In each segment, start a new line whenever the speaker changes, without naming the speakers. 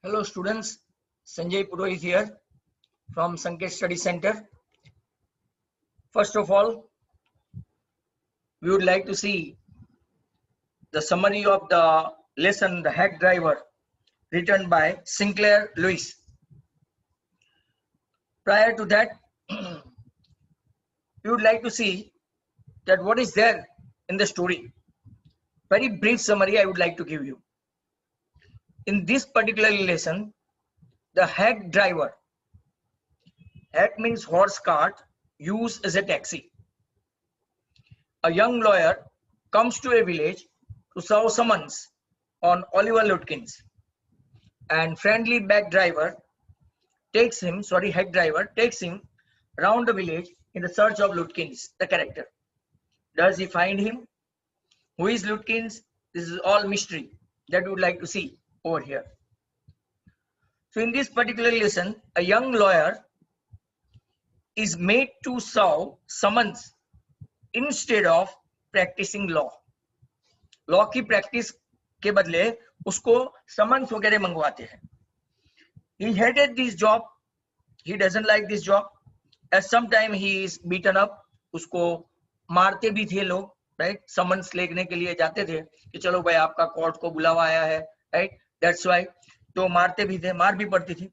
Hello students, Sanjay Purohit here from Sanket Study Center. First of all, we would like to see the summary of the lesson, The Hack Driver, written by Sinclair Lewis. Prior to that, we would like to see that what is there in the story. Very brief summary I would like to give you. In this particular lesson, the hack driver, hack means horse cart, used as a taxi. A young lawyer comes to a village to serve summons on Oliver Lutkins, and friendly hack driver takes him around the village in the search of Lutkins, the character. Does he find him? Who is Lutkins? This is all mystery that we would like to see over here. So in this particular lesson, a young lawyer is made to serve summons instead of practicing law. Law की practice के बदले उसको summons वगैरह मंगवाते हैं. He hated this job. He doesn't like this job. At some time he is beaten up. उसको मारते भी थे लोग, right? Summons लेने के लिए जाते थे कि चलो भाई आपका कोर्ट को बुलावा आया है, right? That's why. तो मारते भी थे, मार भी पड़ती थी.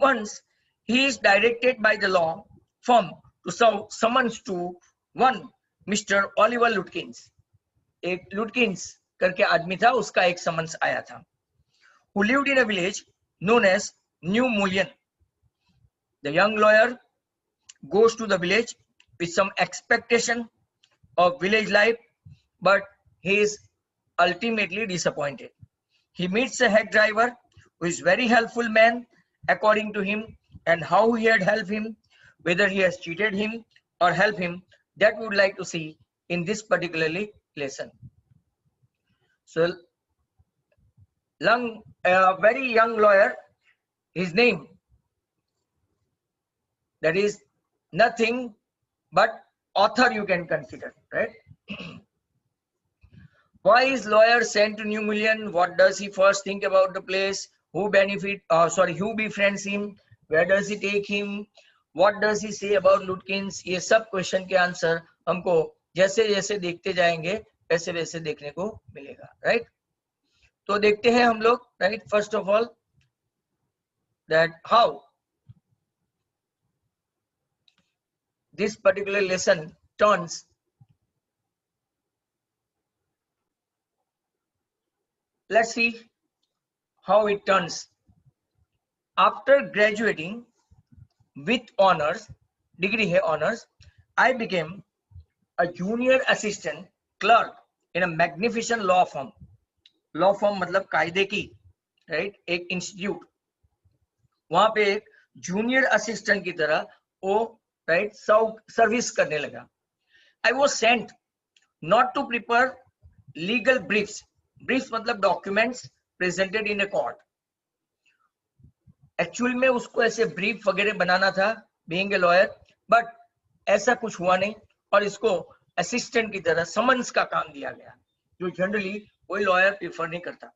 Once he is directed by the law firm to serve summons to one Mr. Oliver Lutkins. एक Lutkins करके आदमी था, उसका एक summons आया था. Who lived in a village known as New Mullion. The young lawyer goes to the village with some expectation of village life, but he is ultimately disappointed. He meets a hack driver who is very helpful man according to him, and how he had helped him, whether he has cheated him or helped him, that we would like to see in this particularly lesson. So very young lawyer, his name, that is nothing but author you can consider, right? Why is lawyer sent to New Mullion? What does he first think about the place? Who befriends him? Where does he take him? What does he say about Lutkins? ये सब question के answer हमको जैसे जैसे देखते जाएंगे वैसे वैसे देखने को मिलेगा, राइट? तो देखते हैं हम लोग, right? First of all that how this particular lesson turns. Let's see how it turns. After graduating with honors, degree है honors, I became a junior assistant clerk in a magnificent law firm. Law firm मतलब कायदे की, right? एक institute. वहां पे एक junior assistant की तरह वो, right, सर्विस करने लगा. I was sent not to prepare legal briefs. Briefs मतलब documents presented in a court. Actual में उसको ऐसे ब्रीफ वगैरह बनाना था बीइंग ए लॉयर, बट ऐसा कुछ हुआ नहीं और इसको असिस्टेंट की तरह समन्स का काम दिया गया, जो जनरली कोई लॉयर प्रेफर नहीं करता.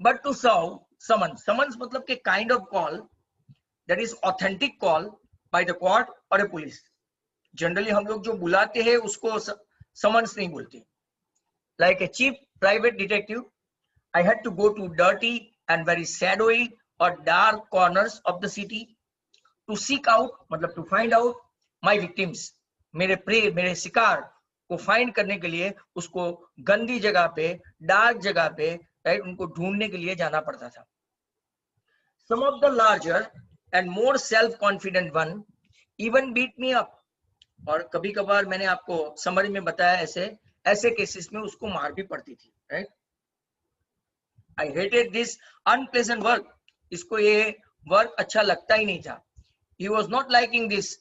But to serve summons, summons मतलब के kind of call that is authentic call by the court और ए पुलिस. जनरली हम लोग जो बुलाते हैं उसको समन्स नहीं बोलते. Like a chief private detective, I had to go to dirty and very shadowy or dark corners of the city to seek out, मतलब to find out my victims. मेरे प्रे, मेरे शिकार को फाइंड करने के लिए उसको गंदी जगह पे, डार्क जगह पे, राइट, उनको ढूंढने के लिए जाना पड़ता था. Some of the larger and more self-confident one even beat me up. और कभी कभार मैंने आपको समरी में बताया ऐसे केसेस में उसको मार भी पड़ती थी, right? I hated this unpleasant work. इसको ये वर्क अच्छा लगता ही नहीं था. He was not liking this.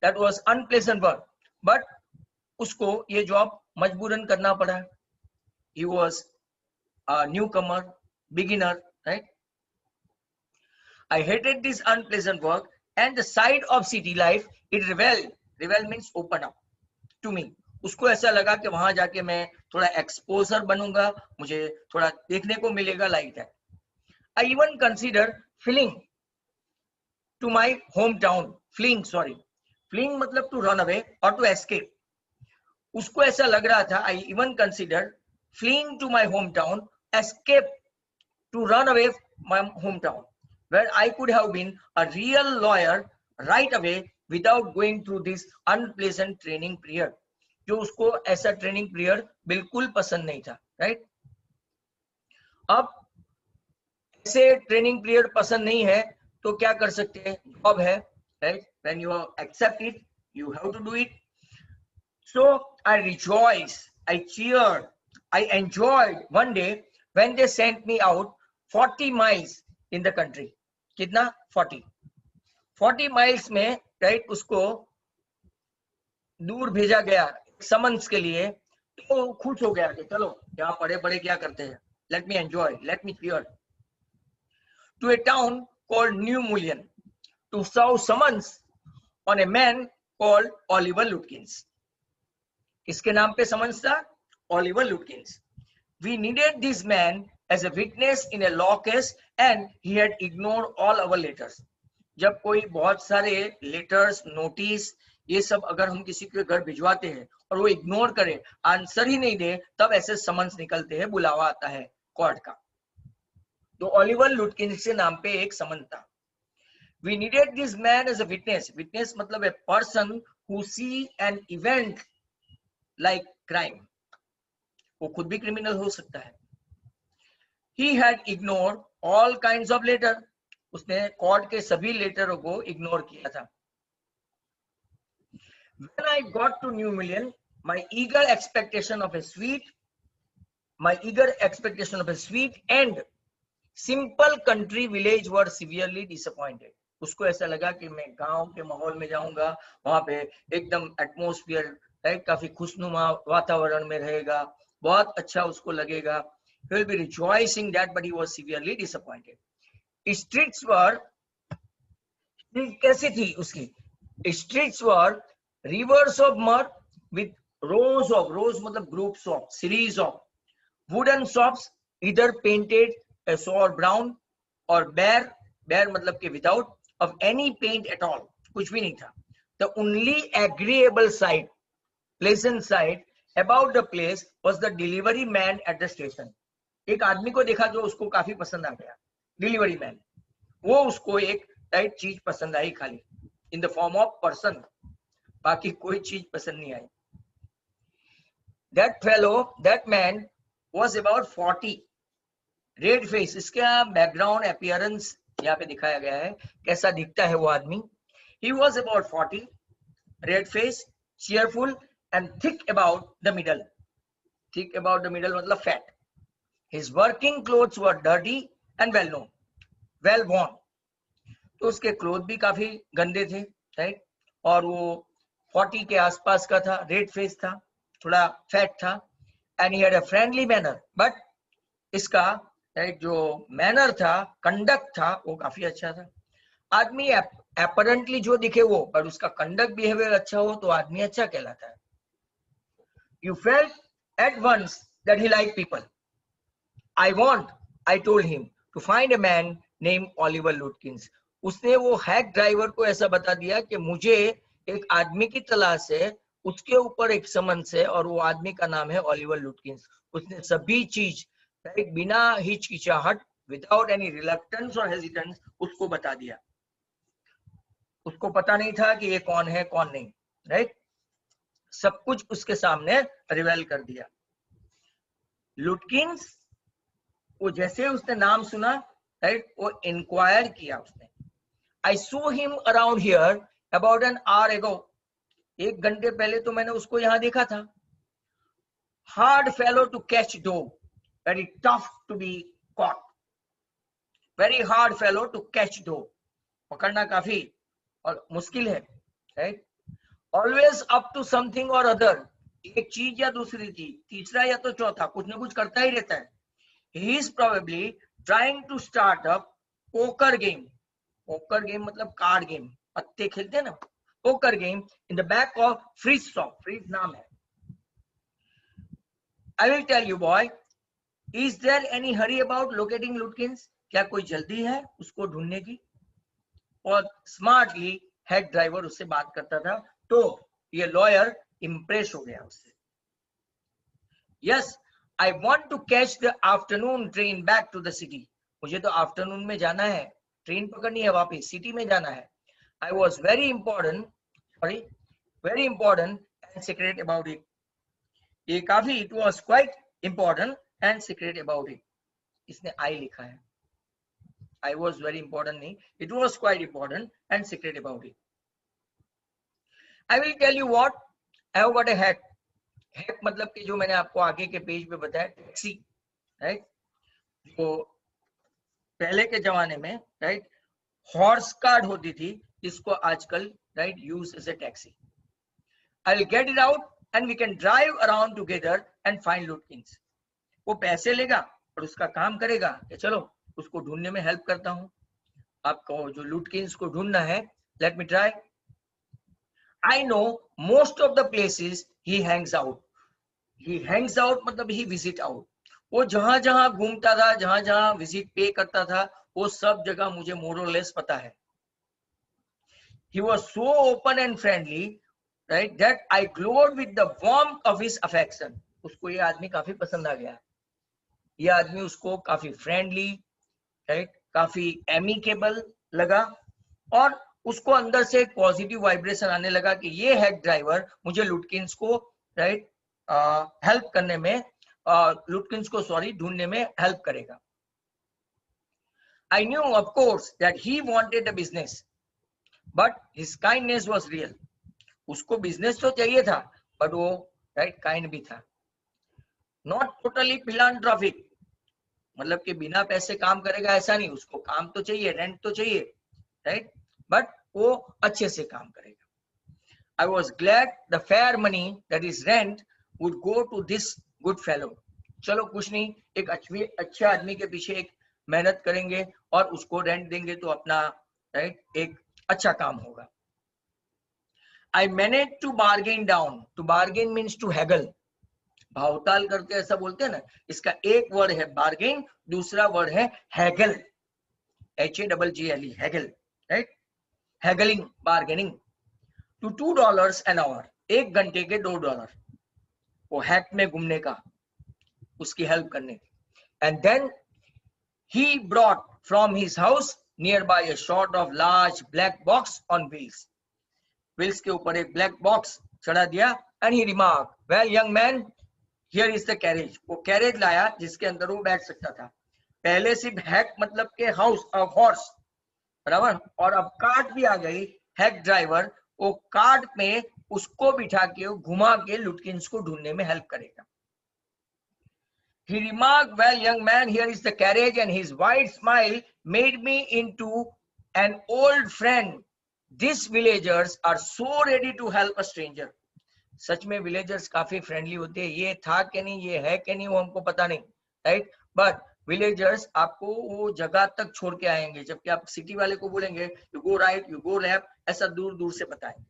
That was unpleasant work. But उसको ये जॉब मजबूरन करना पड़ा. He was a newcomer, beginner, right? I hated this unpleasant work and the sight of city life. It rebelled. Rebel means open up to me. उसको ऐसा लगा कि वहां जाके मैं थोड़ा एक्सपोजर बनूंगा, मुझे थोड़ा देखने को मिलेगा, like that. I even consider fleeing to my home town, fleeing मतलब टू रन अवे और टू एस्केप। उसको ऐसा लग रहा था, I even consider fleeing to my home town, escape to run away my hometown, where I could have been a real lawyer right away without going through this unpleasant training period. जो उसको ऐसा training period बिल्कुल पसंद नहीं था, right? अब ऐसे training period पसंद नहीं है तो क्या कर सकते हैं? जॉब है, right? When you accept it, you have to do it. So I rejoiced, I cheered, I enjoyed one day when they sent me out 40 miles in the country. कितना? 40 माइल्स में, राइट? उसको दूर भेजा गया summons के लिए, तो खुश हो गया कि चलो यहाँ पढ़े पढ़े क्या करते हैं, let me enjoy, let me cheer. To a town called New Mullion to serve summons on a man called Oliver Lutkins. किसके नाम पे समन्स था? Oliver Lutkins. We needed this man as a witness in a law case and he had ignored all our letters. जब कोई बहुत सारे letters, notice, ये सब अगर हम किसी के घर भिजवाते हैं और वो इग्नोर करे, आंसर ही नहीं दे, तब ऐसे समन्स निकलते हैं, बुलावा आता है कोर्ट का। तो ओलिवर लुटकिंस के नाम पे एक समन था। We needed this man as a witness. Witness मतलब a person who see an event like crime. वो खुद भी क्रिमिनल हो सकता है। He had ignored all kinds of letter. उसने कोर्ट के सभी लेटरों को इग्नोर किया था। When I got to New Million, my eager expectation of a sweet and simple country village were severely disappointed. उसको ऐसा लगा कि मैं गांव के माहौल में जाऊंगा, वहां पे एकदम एटमॉस्फेयर, राइट, काफी खुशनुमा वातावरण में रहेगा, बहुत अच्छा उसको लगेगा। He will be rejoicing that, but he was severely disappointed. Streets were, कैसी थी उसकी? Streets were rivers of mud with rows मतलब groups of, series of wooden shops, either painted a sour brown or bare मतलब के without of any paint at all, कुछ भी नहीं था। The only agreeable sight, pleasant sight about the place was the delivery man at the station. एक आदमी को देखा जो उसको काफी पसंद आ गया, डिलीवरी मैन। वो उसको एक राइट चीज पसंद आई, खाली in the form of person, बाकी कोई चीज पसंद नहीं आई। that man was about 40, red face. इसका बैकग्राउंड अपीयरेंस यहाँ पे दिखाया गया है, कैसा दिखता है वो आदमी। He was about 40, red face, cheerful and thick about the middle. Thick about the middle मतलब fat. His working clothes were dirty and well worn. तो उसके क्लोथ भी काफी गंदे थे, राइट? और वो 40 के आसपास का था, रेड फेस था, थोड़ा फैट था। And he had a friendly manner, but इसका राइट जो मैनर था, कंडक्ट था, वो काफी अच्छा था। आदमी अपरेंटली जो दिखे वो, पर उसका कंडक्ट बिहेवियर अच्छा हो तो आदमी अच्छा कहलाता है। You felt at once that he liked people. I told him to find a man named Oliver Lutkins. उसने वो हैक ड्राइवर को ऐसा बता दिया कि मुझे एक आदमी की तलाश है, उसके ऊपर एक समन्स है और वो आदमी का नाम है ओलिवर लुटकिंस। उसने सभी चीज बिना हिचकिचाहट, विदाउट एनी रिलक्टेंस और हेजिटेंस उसको बता दिया। उसको पता नहीं था कि ये कौन है कौन नहीं, राइट? सब कुछ उसके सामने रिवेल कर दिया। लुटकिंस, वो जैसे उसने नाम सुना, राइट, वो इंक्वायर किया उसने। I saw him around here about an hour ago. 1 घंटे पहले तो मैंने उसको यहाँ देखा था। Hard fellow to catch though, very tough to be caught. Very hard fellow to catch though. पकड़ना काफी और मुश्किल है, right? Always up to something or other. एक चीज या दूसरी चीज, तीसरा या तो चौथा, कुछ ना कुछ करता ही रहता है। He is probably trying to start up poker game. Poker game मतलब कार्ड गेम, पत्ते खेलते हैं ना, poker game in the back of fridge shop, fridge नाम है। I will tell you, boy, is there any hurry about locating Lutkins? क्या कोई जल्दी है उसको ढूंढने की? और स्मार्टली हेड ड्राइवर उससे बात करता था, तो ये लॉयर इंप्रेस हो गया उससे. Yes, I want to catch the afternoon train back to the city. मुझे तो आफ्टरनून में जाना है, ट्रेन पकड़नी है, वापस सिटी में जाना है. I was very important and secret about it. ये काफी, it was quite important and secret about it. इसने आई लिखा है, I was very important नहीं, it was quite important and secret about it. I will tell you what, I have got a hack. Hack मतलब कि जो मैंने आपको आगे के पेज पे बताया, टैक्सी, राइट, जो पहले के जमाने में, राइट, हॉर्स कार्ड होती थी, इसको आजकल, right, use as a taxi. I will get it out and we can drive around together and find Lutkins. वो पैसे लेगा और उसका काम करेगा कि चलो उसको ढूंढने में हेल्प करता हूं. आपको जो लुटकिंस को ढूंढना है, let me try. I know most of the places he Hanks out. He Hanks out मतलब ही विजिट आउट. वो जहां जहां घूमता था, जहां जहां विजिट पे करता था, वो सब जगह मुझे मोर और लेस पता है. He was so open and friendly, right, that I glowed with the warmth of his affection. उसको ये आदमी काफी पसंद आ गया. ये आदमी उसको काफी फ्रेंडली, राइट, काफी एमिकेबल लगा, और उसको अंदर से एक पॉजिटिव वाइब्रेशन आने लगा कि ये हेड ड्राइवर मुझे लुटकिंस को, राइट, हेल्प करने में, लुटकिंस को सॉरी ढूंढने में हेल्प करेगा. I knew of course that he wanted a business, but his kindness was real. उसको बिजनेस तो चाहिए था, बट वो, राइट, काइंड भी था. नॉट टोटली फिलांथ्रोपिक, मतलब कि बिना पैसे काम करेगा ऐसा नहीं, उसको काम तो चाहिए, रेंट तो चाहिए, राइट, बट वो अच्छे से काम करेगा. I was glad the fare money that is rent would go to this good fellow. चलो कुछ नहीं, एक अच्छे आदमी के पीछे एक मेहनत करेंगे और उसको रेंट देंगे तो अपना, राइट, एक अच्छा काम होगा. I manage to bargain down. To bargain means to haggle, भावताल करके ऐसा बोलते हैं ना. इसका एक वर्ड है बार्गेन, दूसरा वर्ड है haggle, HAGGLE, haggle, right, haggling, bargaining. To $2 an hour, 1 घंटे के $2. वो हैक में घूमने का, उसकी हेल्प करने की. And then he brought from his house near by a sort of large black box on wheels. Wheels के ऊपर एक ब्लैक बॉक्स चढ़ा दिया. And he remark, well young man, here is the carriage. वो carriage लाया जिसके अंदर वो बैठ सकता था. पहले सिर्फ हैक मतलब के हाउस ऑफ हॉर्स, बराबर, और अब कार्ट भी आ गई. हैक ड्राइवर वो कार्ट में उसको बिठा के घुमा के लुटकिंस को ढूंढने में हेल्प करेगा. He remarked, well young man, here is the carriage, and his wide smile made me into an old friend. These villagers are so ready to help a stranger. सच में विलेजर्स काफी फ्रेंडली होते हैं. ये था कि नहीं, ये है कि नहीं, वो हमको पता नहीं, राइट, बट विलेजर्स आपको वो जगह तक छोड़ के आएंगे, जबकि आप सिटी वाले को बोलेंगे you go right, you go left, ऐसा दूर दूर से बताएंगे.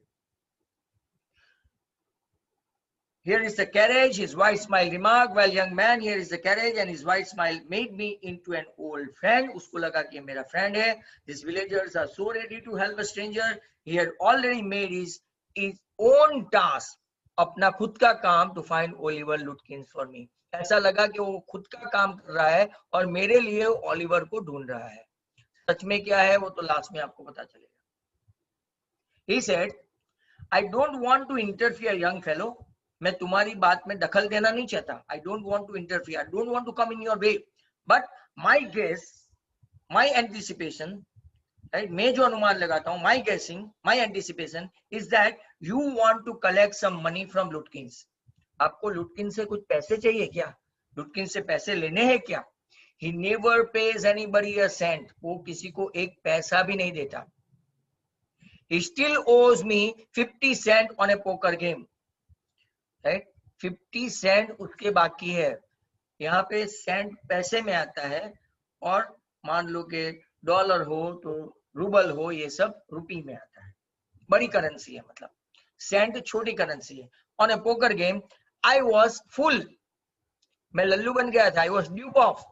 Here is the carriage, his wide smile remarked, well young man, here is the carriage, and his wide smile made me into an old friend. उसको लगा कि मेरा friend है. These villagers are so ready to help a stranger. He had already made his own task, अपना खुद का काम, to find Oliver Lutkins for me. ऐसा लगा कि वो खुद का काम कर रहा है और मेरे लिए ओलिवर को ढूंढ रहा है. सच में क्या है वो तो लास्ट में आपको पता चलेगा. He said, I don't want to interfere, young fellow. मैं तुम्हारी बात में दखल देना नहीं चाहता. I don't want to interfere. I don't want to come in your way. But my guess, my anticipation, right? मैं जो अनुमान लगाता हूँ, my guessing, my anticipation is that you want to collect some money from Lutkins. आपको लुटकिन से कुछ पैसे चाहिए क्या? लुटकिन से पैसे लेने हैं क्या? He never pays anybody a cent. वो किसी को एक पैसा भी नहीं देता. He still owes me 50 cents on a poker game. Right, 50 cent उसके बाकी है. यहाँ पे सेंट पैसे में आता है, और मान लो कि डॉलर हो तो रूबल हो, ये सब रुपी में आता है. बड़ी करेंसी है, मतलब सेंट छोटी करेंसी है. On a poker game I was full मैं लल्लू बन गया था, I was dupe of.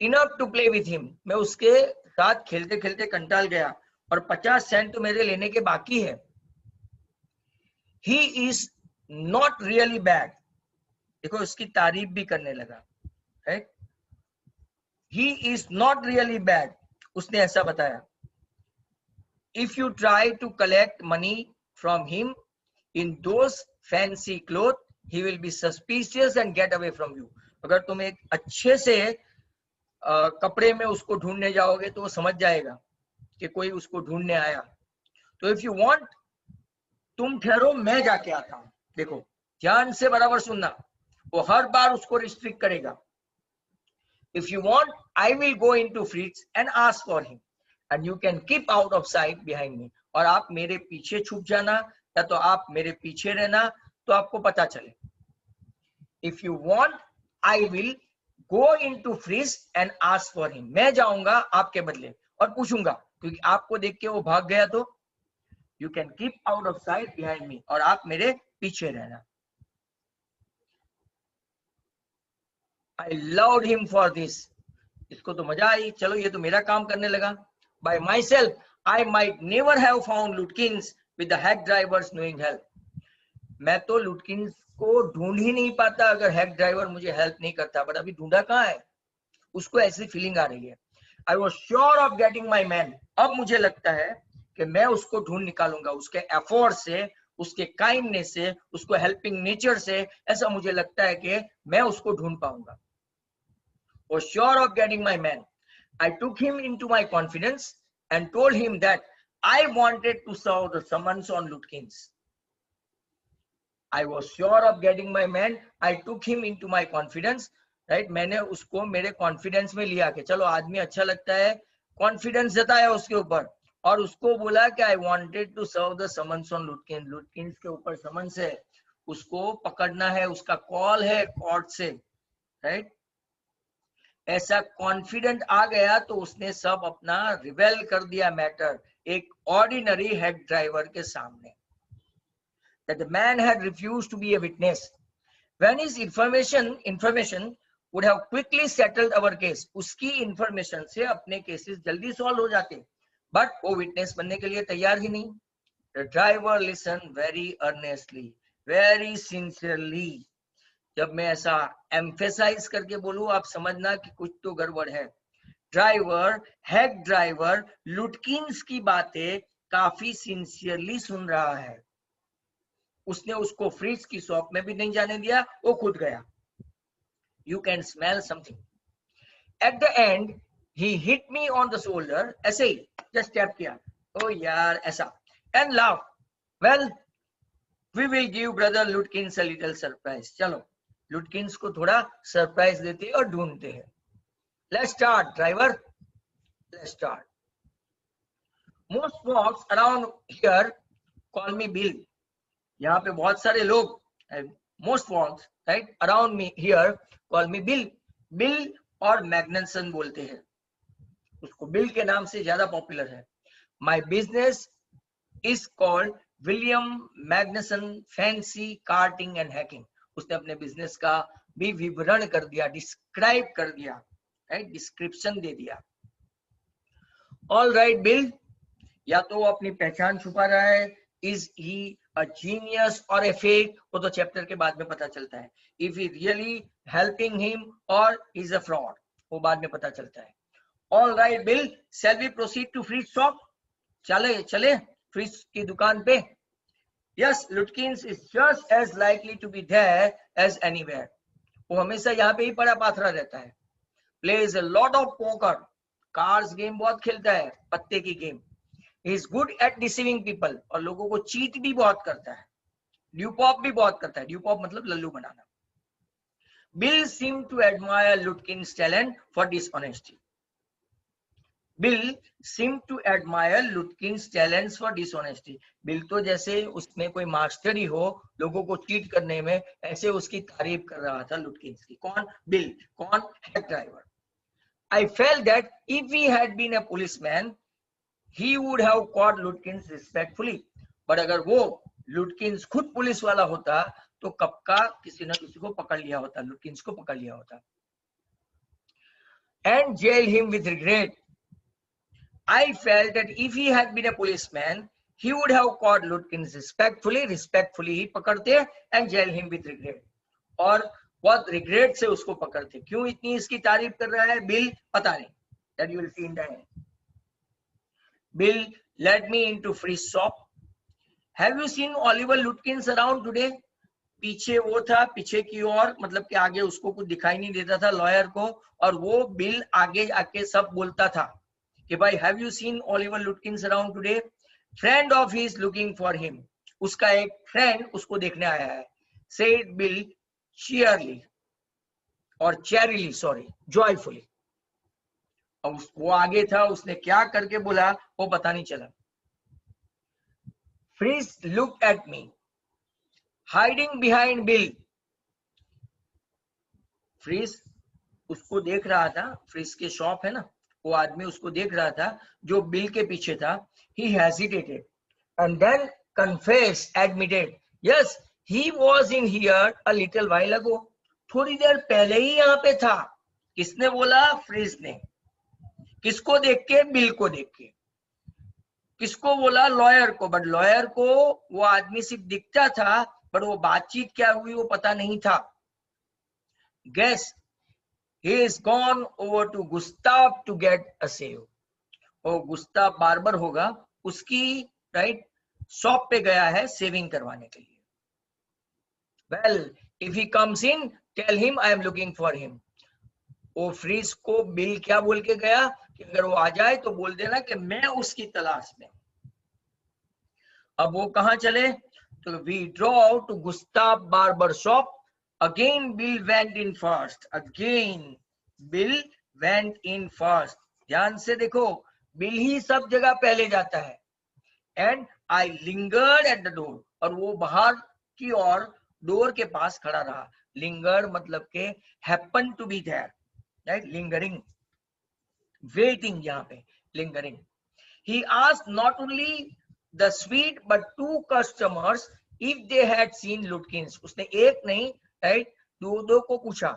Enough to play with him, मैं उसके साथ खेलते खेलते कंटाल गया और 50 सेंट तो मेरे लेने के बाकी है। He is not really bad, देखो उसकी तारीफ भी करने लगा, right. He is not really bad, उसने ऐसा बताया। If you try to collect money from him in those fancy cloth he will be suspicious and get away from you. अगर तुम एक अच्छे से कपड़े में उसको ढूंढने जाओगे तो वो समझ जाएगा कि कोई उसको ढूंढने आया। तो इफ यू वांट, तुम ठहरो मैं जाके आता हूं। देखो ध्यान से बराबर सुनना, वो हर बार उसको रिस्ट्रिक्ट करेगा। If you want I will go into fridge and ask for him and you can keep out of site behind me, और आप मेरे पीछे छुप जाना या तो आप मेरे पीछे रहना तो आपको पता चले। If you want I will go into fridge and ask for him, मैं जाऊंगा आपके बदले और पूछूंगा, क्योंकि आपको देख के वो भाग गया तो you can keep out of site behind me, और आप मेरे पीछे रहना। I loved him for this, इसको तो मजा आई, चलो ये तो मेरा काम करने लगा। Bye my self I might never have found लुटकिंस with the hack drivers knowing help, मैं तो लुटकिंस को ढूंढ ही नहीं पाता अगर हैक ड्राइवर मुझे हेल्प नहीं करता, बट अभी ढूंढा कहाँ है, उसको ऐसी फीलिंग आ रही है। I was sure of getting my man, अब मुझे लगता है कि मैं उसको ढूंढ निकालूंगा, उसके एफर्ट से, उसके काइंडनेस से, उसको हेल्पिंग नेचर से, ऐसा मुझे लगता है कि मैं उसको ढूंढ पाऊंगा। Was sure of getting my man. I took him into my confidence and told him that I wanted to serve the summons on Lutkins. I was sure of getting my man. I took him into my confidence. Right? मैंने उसको मेरे confidence में लिया कि चलो आदमी अच्छा लगता है, कॉन्फिडेंस जताया उसके ऊपर और उसको बोला कि I wanted to serve the summons on Lutkin, Lutkins के ऊपर समन्स है, उसको पकड़ना है, उसका कॉल है कोर्ट से, राइट। ऐसा कॉन्फिडेंट आ गया तो उसने सब अपना रिवेल कर दिया मैटर एक ऑर्डिनरी हेड ड्राइवर के सामने। That the man had refused to be a witness when his information would have quickly settled our case, उसकी इंफॉर्मेशन से अपने केसेस जल्दी सॉल्व हो जाते, बट वो विटनेस बनने के लिए तैयार ही नहीं। The driver listened very earnestly, very sincerely, जब मैं ऐसा एम्फेसाइज करके बोलूं आप समझना कि कुछ तो गड़बड़ है। ड्राइवर, हेड ड्राइवर लुटकिंस की बातें काफी सिंसियरली सुन रहा है, उसने उसको फ्रिज की शॉप में भी नहीं जाने दिया, वो खुद गया। You can smell something. At the end he hit me on the shoulder, ऐसे ही जस्ट टैप किया, ओ यार ऐसा, and laugh, well we will give brother Lutkins a little surprise, चलो लुटकिंस को थोड़ा सरप्राइज देते और ढूंढते हैं। Let's start driver, let's start. Most folks around here call me Bill, यहाँ पे बहुत सारे लोग, most folks right around me here call me bill, bill और मैग्नसन बोलते हैं उसको, बिल के नाम से ज्यादा पॉपुलर है। My business is called William Magnuson fancy carting and hacking, उसने अपने बिजनेस का भी विवरण कर दिया, डिस्क्राइब कर दिया, राइट, डिस्क्रिप्शन दे दिया। ऑल राइट बिल, या तो वो अपनी पहचान छुपा रहा है, इज ही अ जीनियस और ए फेक, वो तो चैप्टर के बाद में पता चलता है। If he really helping him और इज अ फ्रॉड, वो बाद में पता चलता है। All right Bill, shall we proceed to Fritz shop, चले चले फ्रिज की दुकान पे। Yes, Lutkins is just as likely to be there as anywhere. वो हमेशा यहाँ पे ही पड़ा पाथरा रहता है। Plays a lot of poker, cards game बहुत खेलता है, पत्ते की game. He is good at deceiving people, और लोगों को चीट भी बहुत करता है। ड्यूपॉप भी बहुत करता है, ड्यूपॉप मतलब लल्लू बनाना। Bill seemed to admire Lutkin's talent for dishonesty. Bill seemed to admire Lutkin's talents for dishonesty. Bill तो जैसे उसमें कोई मास्टरी हो लोगों को चीट करने में, ऐसे उसकी तारीफ कर रहा था लुटकिंस की। कौन? बिल। कौन? Head driver. I felt that if he had been a policeman, he would have caught Lutkins respectfully. But अगर वो लुटकिंस खुद पुलिस वाला होता तो कब का किसी न किसी को पकड़ लिया होता, लुटकिंस को पकड़ लिया होता. And jail him with regret. I felt that if he had been a policeman, he would have caught Lutkins respectfully ही पकड़ते and jail him with regret. और बहुत regret से उसको पकड़ते. क्यों इतनी इसकी तारीफ कर रहा है बिल, पता नहीं. That you will see in the end. Bill led me into Frisch's shop. Have you seen Oliver Lutkins around today? पीछे वो था, पीछे की ओर, मतलब कि आगे उसको कुछ दिखाई नहीं देता था लॉयर को, और वो बिल आगे आके सब बोलता था कि भाई have you seen Oliver लुटकिंस around today, friend of his looking for him, उसका एक फ्रेंड उसको देखने आया है. सेड बिल चीयरली और चेरीली, सॉरी, जॉयफुली. वो आगे था, उसने क्या करके बोला वो पता नहीं चला. Fritz looked at me hiding behind Bill. Fritz उसको देख रहा था, फ्रिस के शॉप है ना, वो आदमी उसको देख रहा था जो बिल के पीछे था. He hesitated and then confessed, admitted, yes, he was in here a little while ago. थोड़ी देर पहले ही यहाँ पे था. किसने बोला? फ्रिस ने. किसको देख के? बिल को देख के. किसको बोला? लॉयर को. बट लॉयर को वो आदमी सिर्फ दिखता था, बट वो बातचीत क्या हुई वो पता नहीं था. Guess he is gone over to Gustav to get a shave. वो गुस्ताव बार्बर होगा, उसकी राइट शॉप पे गया है सेविंग करवाने के लिए. Well, if he comes in, tell him I am looking for him. वो फ्रीज को बिल क्या बोल के गया कि अगर वो आ जाए तो बोल देना कि मैं उसकी तलाश में. अब वो कहाँ चले? तो we drove to Gustav barber shop. Again Bill went in first. Again Bill went in first. ध्यान से देखो, बिल ही सब जगह पहले जाता है. And I lingered at the door, और वो बाहर की ओर डोर के पास खड़ा रहा. लिंगर मतलब के happen to be there, right, lingering, waiting, यहाँ पे lingering. He asked not only the sweet but two customers if they had seen Lutkins. उसने एक नहीं, राइट, दो को पूछा.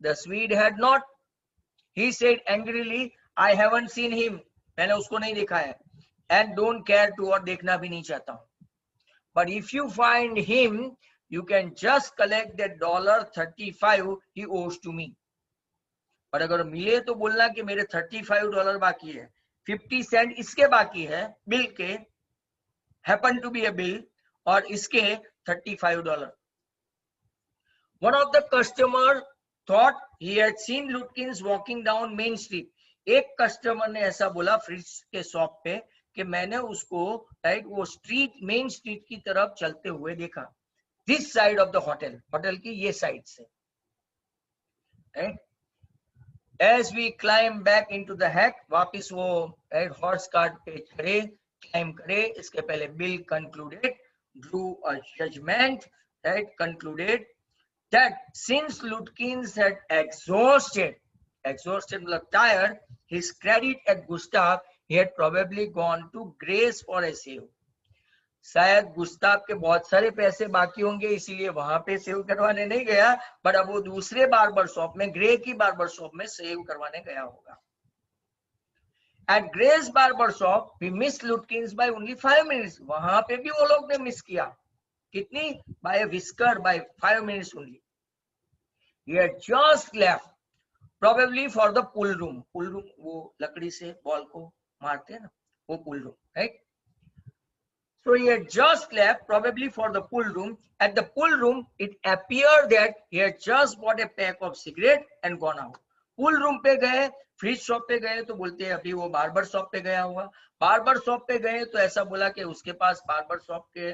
The sweet had not. He said angrily, I haven't seen him. मैंने उसको नहीं देखा है. And don't care to, और देखना भी नहीं चाहता हूँ. But if you find him, you can just collect that $35 he owes to me. और अगर मिले तो बोलना कि मेरे $35 बाकी है, 50 सेंट इसके बाकी है बिल के, happen to be a bill, और इसके $35. One of the customer thought he had seen Lutkins walking down Main Street. एक कस्टमर ने ऐसा बोला फ्रिज के शॉप पे कि मैंने उसको राइट वो स्ट्रीट, मेन स्ट्रीट की तरफ चलते हुए देखा. This side of the hotel, hotel की ये साइड से. As we climb back into the hack, वापस वो राइट हॉर्स कार्ट पे चढ़े, क्लाइम करे. इसके पहले Bill concluded, drew a judgment, right, concluded that since Lutkins had exhausted मतलब tired his credit at Gustav, he had probably gone to Grace for a save. शायद Gustav के बहुत सारे पैसे बाकी होंगे, इसीलिए वहां पे सेव करवाने नहीं गया, बट अब वो दूसरे बार्बर शॉप में, ग्रे की बार्बर शॉप में सेव करवाने गया होगा. At Grace barber shop we missed Lutkins by only 5 minutes. वहां पे भी वो लोग ने मिस किया. कितनी? By a whisker, by 5 minutes only. He had just left, probably for the pool room. Pool room वो लकड़ी से बॉल को मारते हैं ना, वो pool room, right? So he had just left, probably for the pool room. At the pool room, it appeared that he had just bought a pack of cigarette and gone out. Pool room पे गए, fridge shop पे गए तो बोलते हैं अभी वो barber shop पे गया होगा. बार्बर शॉप पे गए तो ऐसा बोला कि उसके पास बार्बर शॉप के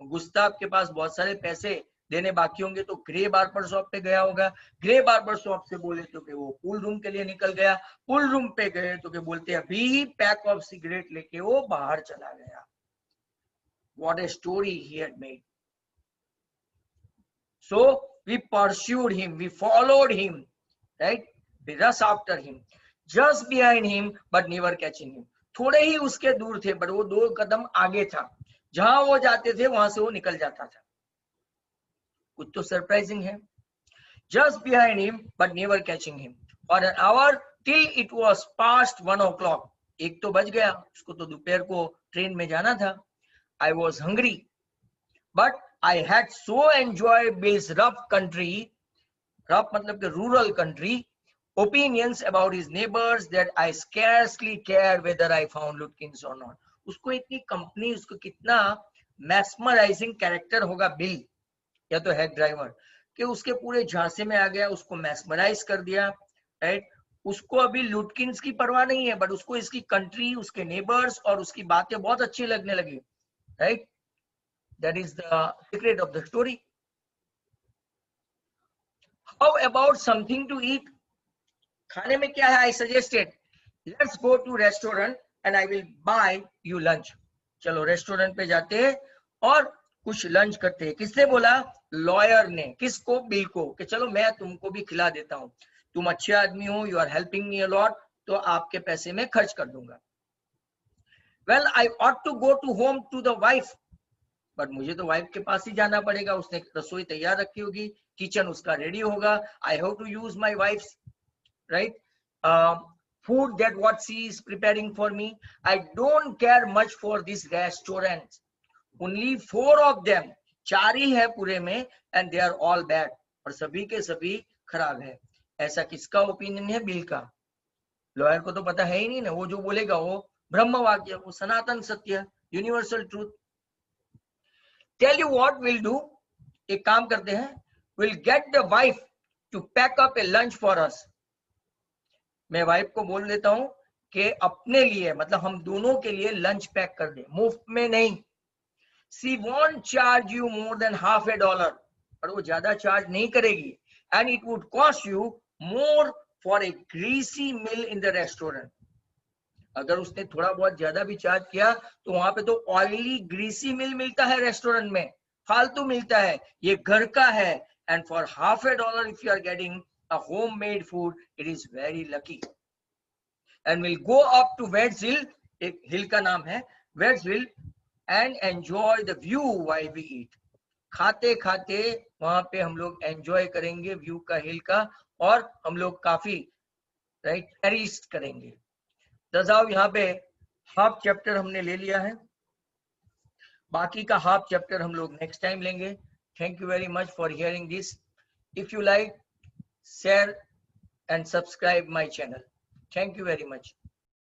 गुस्ताव के पास बहुत सारे पैसे देने बाकी होंगे, तो ग्रे बार्बर शॉप पे गया होगा. ग्रे बार्बर शॉप से बोले तो कि वो पूल रूम के लिए निकल गया. पूल रूम पे गए तो कि बोलते अभी पैक ऑफ सिगरेट लेके वो बाहर चला गया. What a story he had made. So we pursued him, we followed him, right? We rushed after him, just behind him, but never catching him. थोड़े ही उसके दूर थे, but वो 2 कदम आगे था. जहां वो जाते थे वहां से वो निकल जाता था। कुछ तो सरप्राइजिंग है। Just behind him, but never catching him. For an hour till it was past 1 o'clock. एक तो बज गया, उसको तो दोपहर को ट्रेन में जाना था। I was hungry, but I had so enjoyed Bill's rough country, rough मतलब कि rural country, opinions about his neighbors that I scarcely cared whether I found Lutkins or not. उसको इतनी कंपनी, उसको कितना mesmerizing कैरेक्टर होगा bill या तो head driver, कि उसके पूरे झांसे में आ गया, उसको मैस्मराइज कर दिया, राइट। उसको अभी लुटकिंस की परवाह नहीं है, बट उसको इसकी कंट्री, उसके नेबर्स और उसकी बातें बहुत अच्छी लगने लगी, right. That is the secret of the story. How about something to eat? खाने में क्या है? I suggested let's go to restaurant and I will buy you lunch. चलो रेस्टोरेंट पे जाते हैं और कुछ लंच करते हैं। किसने बोला? लॉयर ने। किसको? बिल को, कि चलो मैं तुमको भी खिला देता हूं, तुम अच्छे आदमी हो, you are helping me a lot, तो आपके पैसे में खर्च कर दूंगा। Well I ought to go to home to the wife, but मुझे तो वाइफ के पास ही जाना पड़ेगा, उसने रसोई तैयार रखी होगी, किचन उसका रेडी होगा। I have to use my wife's, right, food that what she is preparing for me. I don't care much for this restaurant. Only 4 of them, 4 ही है पूरे में, and they are all bad, और सभी के सभी खराब है। ऐसा किसका ओपिनियन है? बिल का। लॉयर को तो पता है ही नहीं ना, वो जो बोलेगा वो ब्रह्म वाक्य, वो सनातन सत्य, universal truth. Tell you what will do, एक काम करते हैं, will get the wife to pack up a lunch for us. मैं वाइफ को बोल देता हूं कि अपने लिए, मतलब हम दोनों के लिए लंच पैक कर दे, मुफ्त में नहीं। She won't charge you more than $50, और वो ज्यादा चार्ज नहीं करेगी, and it would cost you more for a greasy meal in the restaurant. अगर उसने थोड़ा बहुत ज्यादा भी चार्ज किया तो वहां पे तो ऑयली ग्रीसी मील मिलता है रेस्टोरेंट में, फालतू मिलता है, ये घर का है। And for $50 if you are getting a homemade food, it is very lucky. And we'll go up to Weds Hill, एक हिल का नाम है Weds Hill, and enjoy the view while we eat. खाते खाते वहां पे हम लोग एंजॉय करेंगे व्यू का, हिल का, और हम लोग काफी राइट चेरिश करेंगे। तो साहब यहाँ पे हाफ चैप्टर हमने ले लिया है, बाकी का हाफ चैप्टर हम लोग नेक्स्ट टाइम लेंगे। Thank you very much for hearing this. If you like, share and subscribe my channel. Thank you very much.